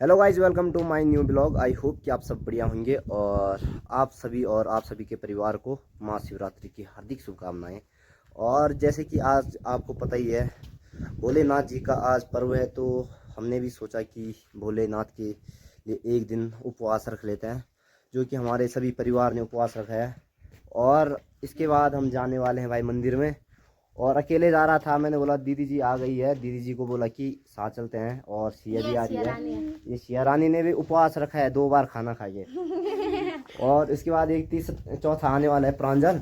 Hello guys, welcome to my new blog. I hope कि आप सब बढ़िया होंगे और आप सभी के परिवार को माँ शिवरात्रि की हार्दिक शुभकामनाएं। और जैसे कि आज आपको पता ही है, भोलेनाथ जी का आज पर्व है, तो हमने भी सोचा कि भोलेनाथ के लिए एक दिन उपवास रख लेते हैं, जो कि हमारे सभी परिवार ने उपवास रखा है। और इसके बाद हम जाने वाले हैं भाई मंदिर में। और अकेले जा रहा था, मैंने बोला दीदी जी आ गई है, दीदी जी को बोला कि साथ चलते हैं। और सिया जी आ रही है। ये सिया रानी ने भी उपवास रखा है 2 बार खाना खाइए। और इसके बाद एक चौथा आने वाला है प्रांजल।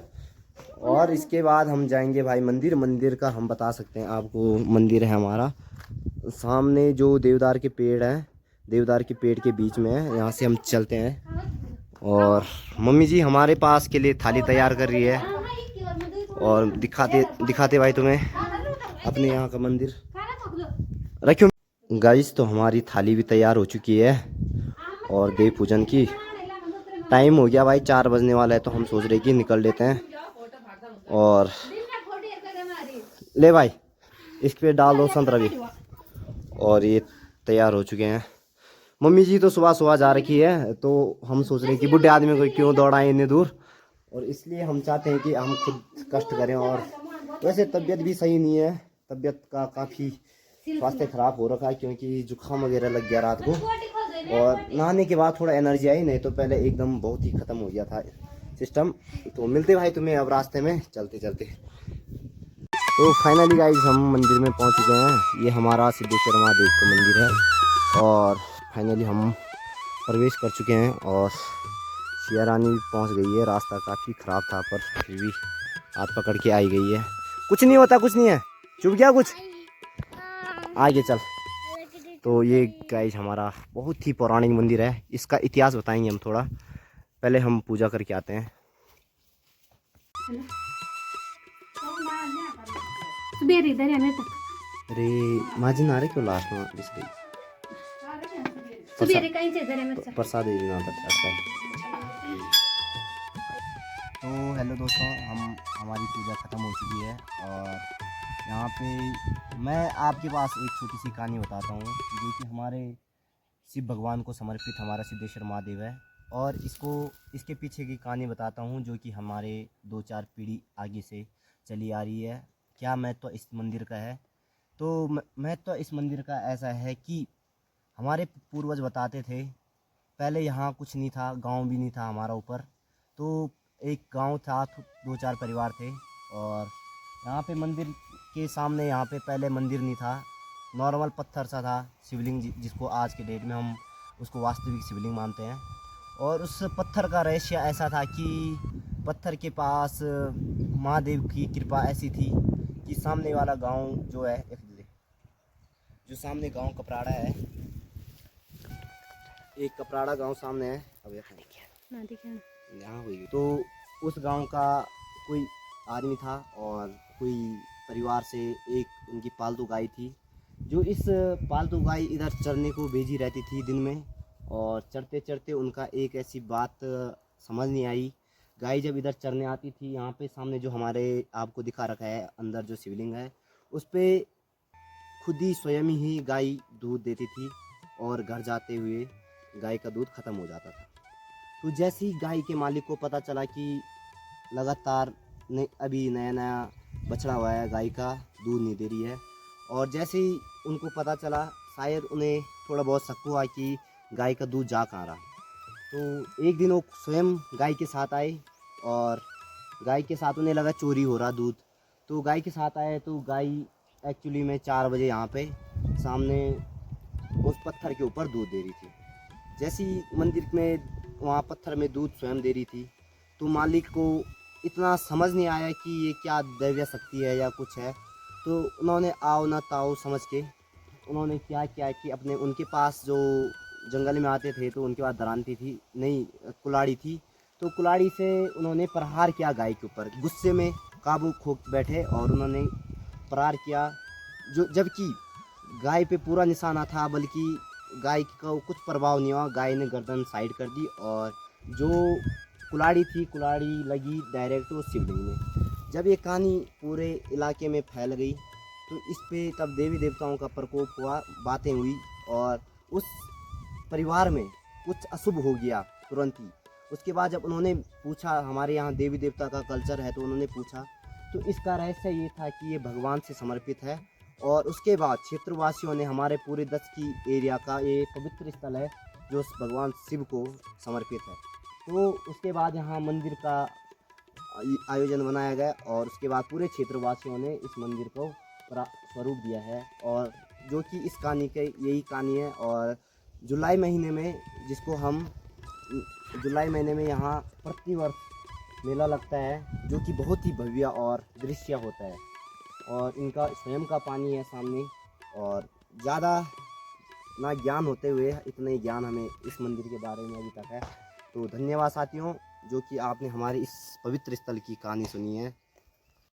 और इसके बाद हम जाएंगे भाई मंदिर। मंदिर का हम बता सकते हैं आपको, मंदिर है हमारा सामने जो देवदार के पेड़ है, देवदार के पेड़ के बीच में है। यहाँ से हम चलते हैं। और मम्मी जी हमारे पास के लिए थाली तैयार कर रही है। और दिखाते दिखाते भाई तुम्हें अपने यहाँ का मंदिर रखियो गाइस। तो हमारी थाली भी तैयार हो चुकी है और देव पूजन की टाइम हो गया भाई, 4 बजने वाला है। तो हम सोच रहे कि निकल लेते हैं। और ले भाई इस पे डाल दो संतरा भी। और ये तैयार हो चुके हैं। मम्मी जी तो सुबह सुबह जा रखी है, तो हम सोच रहे हैं कि बुढ़े आदमी को क्यों दौड़ाएं इतनी दूर। और इसलिए हम चाहते हैं कि हम खुद कष्ट करें। और वैसे तबीयत भी सही नहीं है, तबीयत का काफ़ी स्वास्थ्य खराब हो रखा है, क्योंकि जुकाम वगैरह लग गया रात को। और नहाने के बाद थोड़ा एनर्जी आई, नहीं तो पहले एकदम बहुत ही ख़त्म हो गया था सिस्टम। तो मिलते भाई तुम्हें अब रास्ते में चलते चलते। तो फाइनली गाइज हम मंदिर में पहुंच चुके हैं। ये हमारा सिद्धेश्वर महादेव का मंदिर है। और फाइनली हम प्रवेश कर चुके हैं। और सिया रानी भी पहुँच गई है। रास्ता काफ़ी ख़राब था, पर फिर भी हाथ पकड़ के आई गई है। कुछ नहीं होता, कुछ नहीं है, चुप गया कुछ, आगे चल। तो ये गाइज हमारा बहुत ही पौराणिक मंदिर है। इसका इतिहास बताएंगे हम थोड़ा, पहले हम पूजा करके आते हैं। अरे माजी ना रहे क्यों लास्ट में प्रसाद अच्छा। तो हेलो दोस्तों, हमारी पूजा ख़त्म हो चुकी है। और यहाँ पे मैं आपके पास एक छोटी सी कहानी बताता हूँ, जो कि हमारे शिव भगवान को समर्पित हमारा सिद्धेश्वर महादेव है। और इसके पीछे की कहानी बताता हूँ, जो कि हमारे 2-4 पीढ़ी आगे से चली आ रही है। क्या महत्व इस मंदिर का है? तो महत्व इस मंदिर का ऐसा है कि हमारे पूर्वज बताते थे, पहले यहाँ कुछ नहीं था, गांव भी नहीं था हमारा ऊपर। तो एक गांव था, 2-4 परिवार थे। और यहाँ पे मंदिर के सामने, यहाँ पे पहले मंदिर नहीं था, नॉर्मल पत्थर सा था शिवलिंग, जिसको आज के डेट में हम उसको वास्तविक शिवलिंग मानते हैं। और उस पत्थर का रहस्य ऐसा था कि पत्थर के पास महादेव की कृपा ऐसी थी कि सामने वाला गांव जो है, जो सामने गांव कपराड़ा है, एक कपराड़ा गांव सामने है। अब यहाँ हुई तो उस गांव का कोई आदमी था, और कोई परिवार से एक उनकी पालतू गाय थी, जो इस पालतू गाय इधर चरने को भेजी रहती थी दिन में। और चरते चरते उनका एक ऐसी बात समझ नहीं आई। गाय जब इधर चरने आती थी, यहाँ पे सामने जो हमारे आपको दिखा रखा है अंदर जो शिवलिंग है, उस पर खुद ही स्वयं ही गाय दूध देती थी। और घर जाते हुए गाय का दूध ख़त्म हो जाता था। तो जैसे ही गाय के मालिक को पता चला कि लगातार अभी नया नया बछड़ा हुआ है, गाय का दूध नहीं दे रही है, और जैसे ही उनको पता चला, शायद उन्हें थोड़ा बहुत शक हुआ कि गाय का दूध जा कहाँ रहा। तो एक दिन वो स्वयं गाय के साथ आए, और गाय के साथ उन्हें लगा चोरी हो रहा दूध। तो गाय के साथ आए, तो गाय एक्चुअली में 4 बजे यहाँ पे सामने उस पत्थर के ऊपर दूध दे रही थी। जैसी मंदिर में वहाँ पत्थर में दूध स्वयं दे रही थी, तो मालिक को इतना समझ नहीं आया कि ये क्या दैवीय शक्ति है या कुछ है। तो उन्होंने आओ ना ताओ समझ के उन्होंने क्या किया कि अपने उनके पास जो जंगल में आते थे, तो उनके पास दरांती थी, नहीं कुल्हाड़ी थी, तो कुल्हाड़ी से उन्होंने प्रहार किया गाय के ऊपर। गुस्से में काबू खो बैठे और उन्होंने प्रहार किया, जो जबकि गाय पे पूरा निशाना था, बल्कि गाय का कुछ प्रभाव नहीं हुआ। गाय ने गर्दन साइड कर दी, और जो कुल्हाड़ी थी, कुल्हाड़ी लगी डायरेक्ट वो शिवलिंग में। जब ये कहानी पूरे इलाके में फैल गई, तो इस पे तब देवी देवताओं का प्रकोप हुआ, बातें हुई। और उस परिवार में कुछ अशुभ हो गया तुरंत ही। उसके बाद जब उन्होंने पूछा, हमारे यहाँ देवी देवता का कल्चर है, तो उन्होंने पूछा, तो इसका रहस्य ये था कि ये भगवान से समर्पित है। और उसके बाद क्षेत्रवासियों ने हमारे पूरे 10 की एरिया का ये पवित्र स्थल है जो भगवान शिव को समर्पित है। तो उसके बाद यहाँ मंदिर का आयोजन बनाया गया और उसके बाद पूरे क्षेत्रवासियों ने इस मंदिर को स्वरूप दिया है। और जो कि इस कहानी के यही कहानी है। और जुलाई महीने में, जिसको हम जुलाई महीने में यहाँ प्रतिवर्ष मेला लगता है, जो कि बहुत ही भव्य और दृश्य होता है। और इनका स्वयं का पानी है सामने। और ज़्यादा ना ज्ञान होते हुए इतना ही ज्ञान हमें इस मंदिर के बारे में अभी तक है। तो धन्यवाद साथियों, जो कि आपने हमारे इस पवित्र स्थल की कहानी सुनी है।